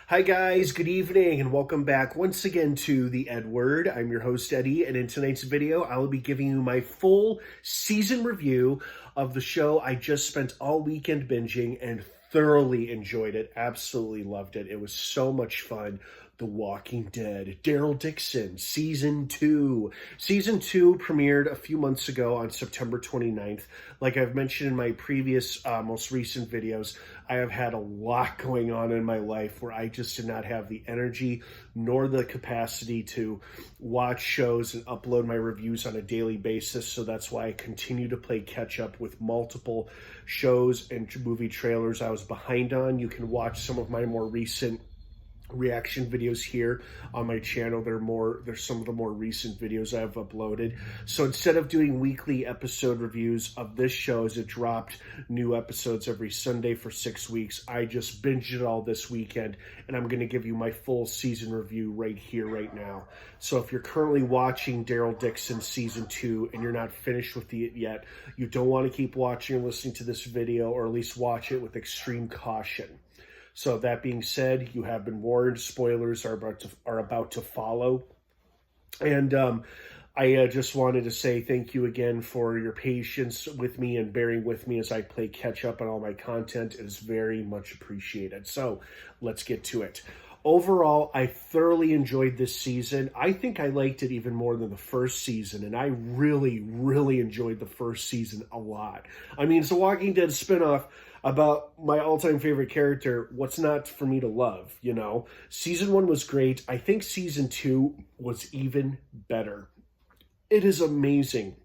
Hi guys, good evening and welcome back once again to the EdWord. I'm your host Eddie, and in tonight's video I will be giving you my full season review of the show I just spent all weekend binging and thoroughly enjoyed it. Absolutely loved it. It was so much fun. The Walking Dead Daryl Dixon Season 2. Season 2 premiered a few months ago on September 29th. Like I've mentioned in my previous, most recent videos, I have had a lot going on in my life where I just did not have the energy nor the capacity to watch shows and upload my reviews on a daily basis. So that's why I continue to play catch up with multiple shows and movie trailers I was behind on. You can watch some of my more recent reaction videos here on my channel. There's some of the more recent videos I've uploaded. So instead of doing weekly episode reviews of this show as it dropped new episodes every Sunday for 6 weeks, I just binged it all this weekend, and I'm going to give you my full season review right here, right now. So if you're currently watching Daryl Dixon Season 2 and you're not finished with it yet, you don't want to keep watching and listening to this video, or at least watch it with extreme caution. So that being said, you have been warned. Spoilers are about to follow. And I just wanted to say thank you again for your patience with me and bearing with me as I play catch up on all my content. It is very much appreciated. So let's get to it. Overall, I thoroughly enjoyed this season. I think I liked it even more than the first season, and I really, really enjoyed the first season a lot. I mean, it's a Walking Dead spinoff about my all-time favorite character. What's not for me to love, you know? Season 1 was great. I think Season 2 was even better. It is amazing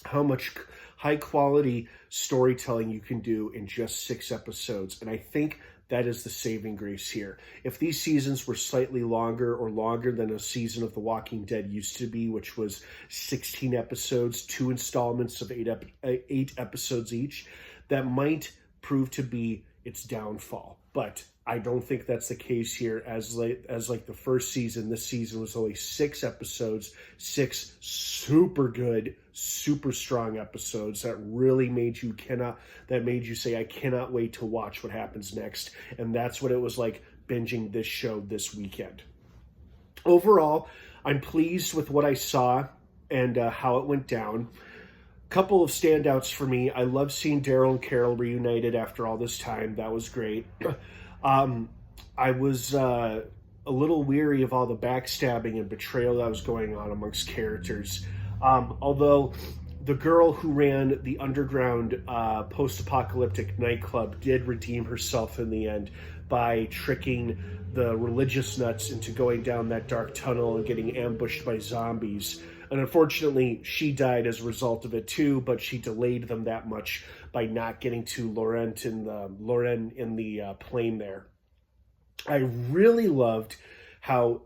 how much high-quality storytelling you can do in just 6 episodes, and I think that is the saving grace here. If these seasons were slightly longer or longer than a season of The Walking Dead used to be, which was 16 episodes, 2 installments of 8 episodes each, that might prove to be its downfall. But I don't think that's the case here. As like the first season, this season was only 6 episodes, 6 super good, super strong episodes that really made you say, I cannot wait to watch what happens next. And that's what it was like binging this show this weekend. Overall, I'm pleased with what I saw and how it went down. Couple of standouts for me. I love seeing Daryl and Carol reunited after all this time. That was great. I was a little weary of all the backstabbing and betrayal that was going on amongst characters. Although the girl who ran the underground post-apocalyptic nightclub did redeem herself in the end by tricking the religious nuts into going down that dark tunnel and getting ambushed by zombies. And unfortunately, she died as a result of it too, but she delayed them that much by not getting to Loren in the plane there. I really loved how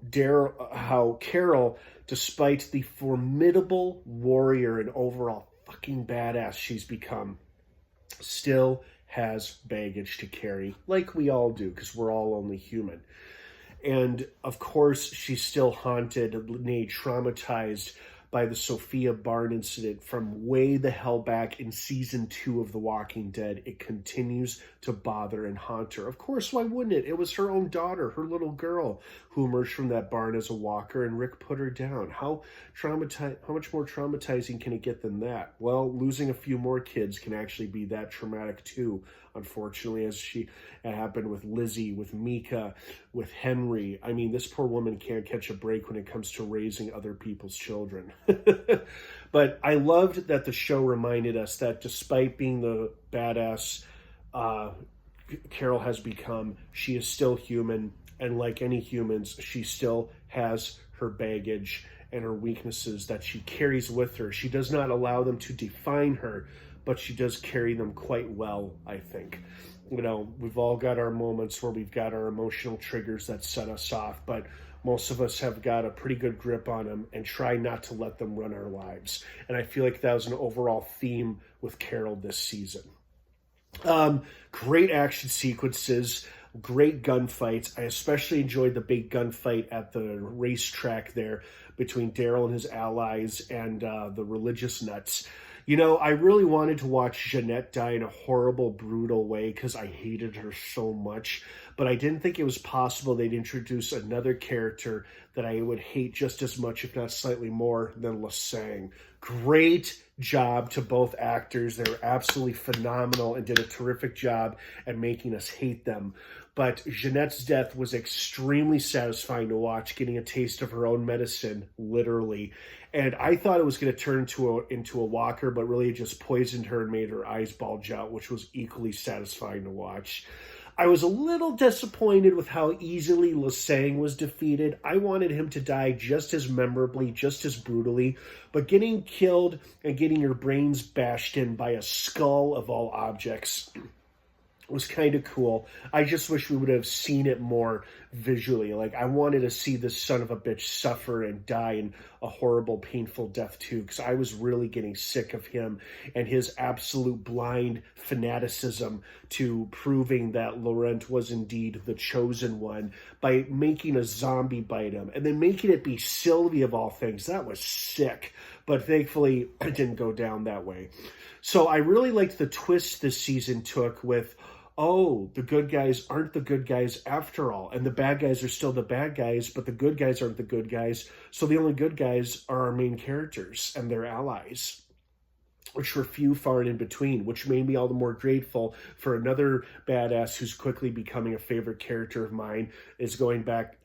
Carol, despite the formidable warrior and overall fucking badass she's become, still has baggage to carry, like we all do, because we're all only human. And of course, she's still haunted, nay, traumatized by the Sophia Barn incident from way the hell back in Season 2 of The Walking Dead. It continues to bother and haunt her. Of course, why wouldn't it? It was her own daughter, her little girl, who emerged from that barn as a walker, and Rick put her down. How much more traumatizing can it get than that? Well, losing a few more kids can actually be that traumatic too, unfortunately, as it happened with Lizzie, with Mika, with Henry. I mean, this poor woman can't catch a break when it comes to raising other people's children. But I loved that the show reminded us that despite being the badass Carol has become, she is still human, and like any humans, she still has her baggage and her weaknesses that she carries with her. She does not allow them to define her, but she does carry them quite well, I think. You know, we've all got our moments where we've got our emotional triggers that set us off, but most of us have got a pretty good grip on them and try not to let them run our lives. And I feel like that was an overall theme with Carol this season. Great action sequences, great gunfights. I especially enjoyed the big gunfight at the racetrack there between Daryl and his allies and the religious nuts. You know, I really wanted to watch Jeanette die in a horrible, brutal way because I hated her so much. But I didn't think it was possible they'd introduce another character that I would hate just as much, if not slightly more, than Lasang. Great job to both actors. They were absolutely phenomenal and did a terrific job at making us hate them. But Jeanette's death was extremely satisfying to watch, getting a taste of her own medicine, literally. And I thought it was going to turn into a walker, but really it just poisoned her and made her eyes bulge out, which was equally satisfying to watch. I was a little disappointed with how easily Lasang was defeated. I wanted him to die just as memorably, just as brutally, but getting killed and getting your brains bashed in by a skull of all objects was kind of cool. I just wish we would have seen it more visually. Like, I wanted to see this son of a bitch suffer and die in a horrible, painful death too, because I was really getting sick of him and his absolute blind fanaticism to proving that Laurent was indeed the chosen one by making a zombie bite him and then making it be Sylvie of all things. That was sick, but thankfully it didn't go down that way. So I really liked the twist this season took with, oh, the good guys aren't the good guys after all, and the bad guys are still the bad guys, but the good guys aren't the good guys, so the only good guys are our main characters and their allies, which were few, far, and in between, which made me all the more grateful for another badass who's quickly becoming a favorite character of mine, is going back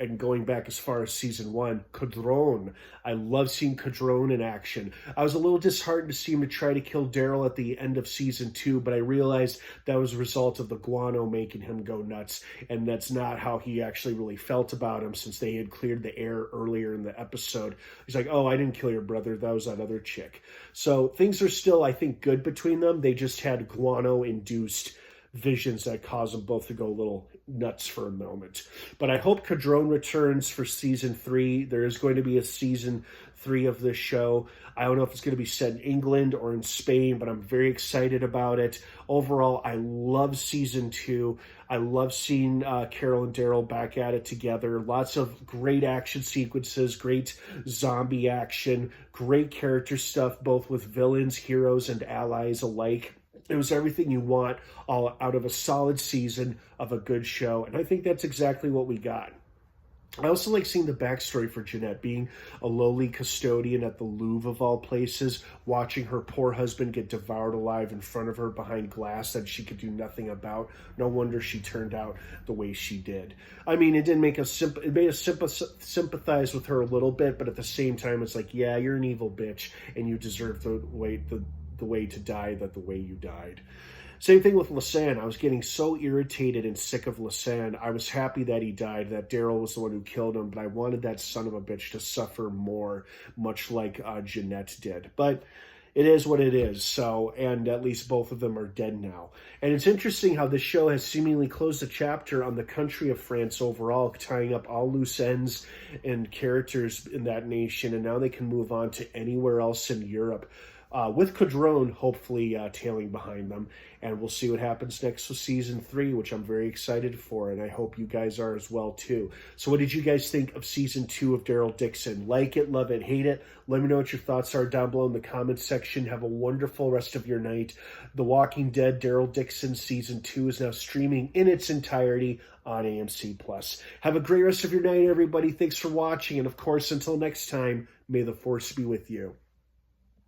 as far as season 1, Cadron. I love seeing Cadron in action. I was a little disheartened to see him try to kill Daryl at the end of season 2, but I realized that was a result of the guano making him go nuts, and that's not how he actually really felt about him, since they had cleared the air earlier in the episode. He's like, oh, I didn't kill your brother, that was that other chick. So things are still, I think, good between them. They just had guano-induced visions that caused them both to go a little nuts for a moment. But I hope Cadron returns for season 3. There is going to be a season 3 of this show. I don't know if it's going to be set in England or in Spain, but I'm very excited about it. Overall, I love season 2. I love seeing Carol and Daryl back at it together. Lots of great action sequences, great zombie action, great character stuff, both with villains, heroes, and allies alike. It was everything you want all out of a solid season of a good show, and I think that's exactly what we got. I also like seeing the backstory for Jeanette, being a lowly custodian at the Louvre of all places, watching her poor husband get devoured alive in front of her behind glass that she could do nothing about. No wonder she turned out the way she did. I mean, it made us sympathize with her a little bit, but at the same time, it's like, yeah, you're an evil bitch, and you deserve the way to die the way you died. Same thing with Lasang. I was getting so irritated and sick of Lasang. I was happy that he died, that Daryl was the one who killed him, but I wanted that son of a bitch to suffer more, much like Jeanette did. But it is what it is, so, and at least both of them are dead now. And it's interesting how this show has seemingly closed a chapter on the country of France overall, tying up all loose ends and characters in that nation, and now they can move on to anywhere else in Europe. With Cadron hopefully tailing behind them. And we'll see what happens next with season 3, which I'm very excited for, and I hope you guys are as well too. So what did you guys think of season 2 of Daryl Dixon? Like it, love it, hate it? Let me know what your thoughts are down below in the comments section. Have a wonderful rest of your night. The Walking Dead Daryl Dixon season 2 is now streaming in its entirety on AMC Plus. Have a great rest of your night, everybody. Thanks for watching, and of course, until next time, may the Force be with you.